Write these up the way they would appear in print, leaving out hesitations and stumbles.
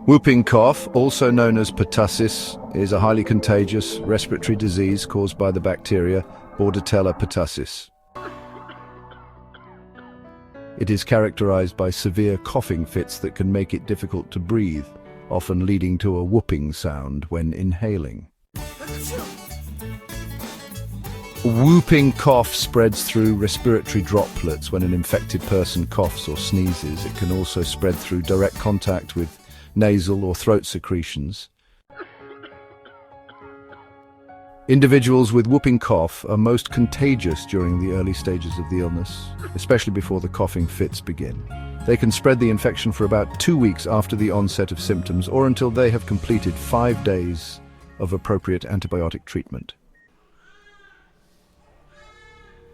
Whooping cough, also known as pertussis, is a highly contagious respiratory disease caused by the bacteria Bordetella pertussis. It is characterized by severe coughing fits that can make it difficult to breathe, often leading to a whooping sound when inhaling. Whooping cough spreads through respiratory droplets when an infected person coughs or sneezes. It can also spread through direct contact with nasal or throat secretions. Individuals with whooping cough are most contagious during the early stages of the illness, especially before the coughing fits begin. They can spread the infection for about 2 weeks after the onset of symptoms or until they have completed 5 days of appropriate antibiotic treatment.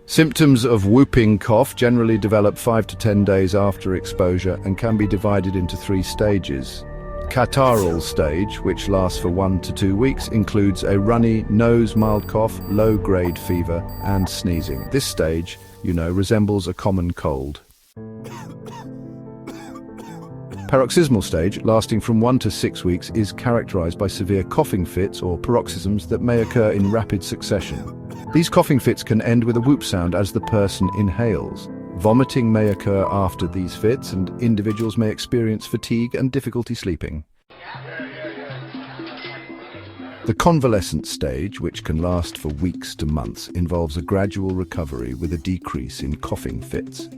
Symptoms of whooping cough generally develop 5 to 10 days after exposure and can be divided into 3 stages. Catarrhal stage, which lasts for 1 to 2 weeks, includes a runny nose, mild cough, low-grade fever, and sneezing. This stage, resembles a common cold. Paroxysmal stage, lasting from 1 to 6 weeks, is characterized by severe coughing fits or paroxysms that may occur in rapid succession. These coughing fits can end with a whoop sound as the person inhales. Vomiting may occur after these fits, and individuals may experience fatigue and difficulty sleeping. The convalescent stage, which can last for weeks to months, involves a gradual recovery with a decrease in coughing fits.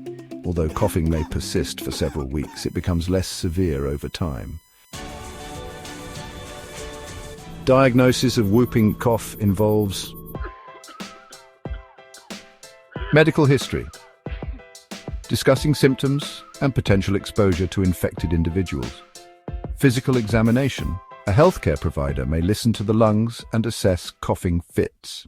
Although coughing may persist for several weeks, it becomes less severe over time. Diagnosis of whooping cough involves medical history, discussing symptoms and potential exposure to infected individuals. Physical examination. A healthcare provider may listen to the lungs and assess coughing fits.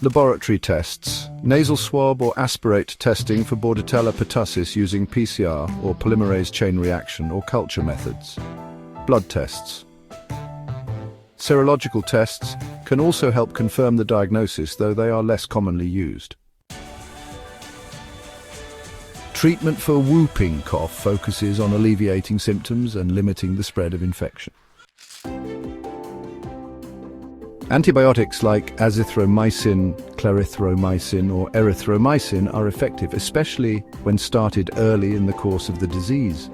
Laboratory tests. Nasal swab or aspirate testing for Bordetella pertussis using PCR or polymerase chain reaction or culture methods. Blood tests. Serological tests can also help confirm the diagnosis, though they are less commonly used. Treatment for whooping cough focuses on alleviating symptoms and limiting the spread of infection. Antibiotics like azithromycin, clarithromycin, or erythromycin are effective, especially when started early in the course of the disease.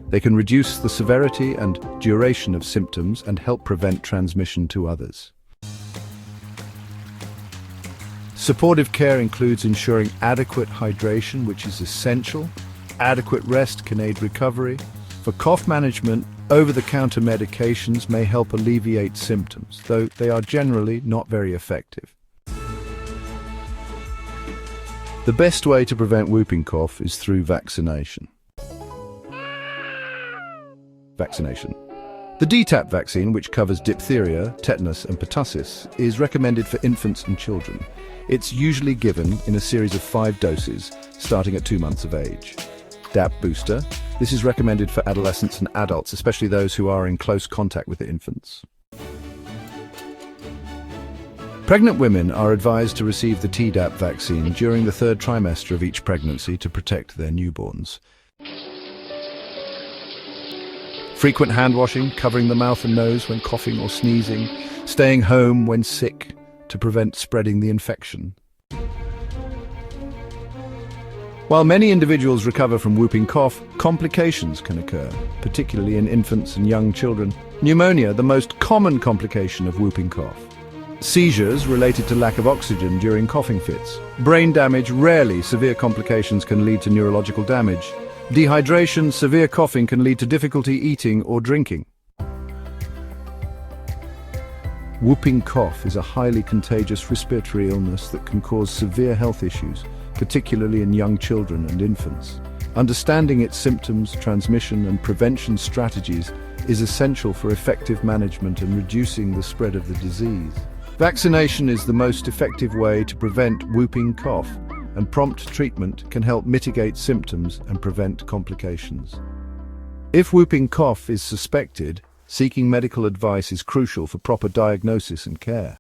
They can reduce the severity and duration of symptoms and help prevent transmission to others. Supportive care includes ensuring adequate hydration, which is essential. Adequate rest can aid recovery. For cough management, over-the-counter medications may help alleviate symptoms, though they are generally not very effective. The best way to prevent whooping cough is through vaccination. The DTaP vaccine, which covers diphtheria, tetanus and pertussis, is recommended for infants and children. It's usually given in a series of 5 doses, starting at 2 months of age. DAP booster. This is recommended for adolescents and adults, especially those who are in close contact with the infants. Pregnant women are advised to receive the Tdap vaccine during the 3rd trimester of each pregnancy to protect their newborns. Frequent hand washing, covering the mouth and nose when coughing or sneezing, staying home when sick to prevent spreading the infection. While many individuals recover from whooping cough, complications can occur, particularly in infants and young children. Pneumonia, the most common complication of whooping cough. Seizures related to lack of oxygen during coughing fits. Brain damage, rarely severe complications can lead to neurological damage. Dehydration, severe coughing can lead to difficulty eating or drinking. Whooping cough is a highly contagious respiratory illness that can cause severe health issues, particularly in young children and infants. Understanding its symptoms, transmission, and prevention strategies is essential for effective management and reducing the spread of the disease. Vaccination is the most effective way to prevent whooping cough, and prompt treatment can help mitigate symptoms and prevent complications. If whooping cough is suspected, seeking medical advice is crucial for proper diagnosis and care.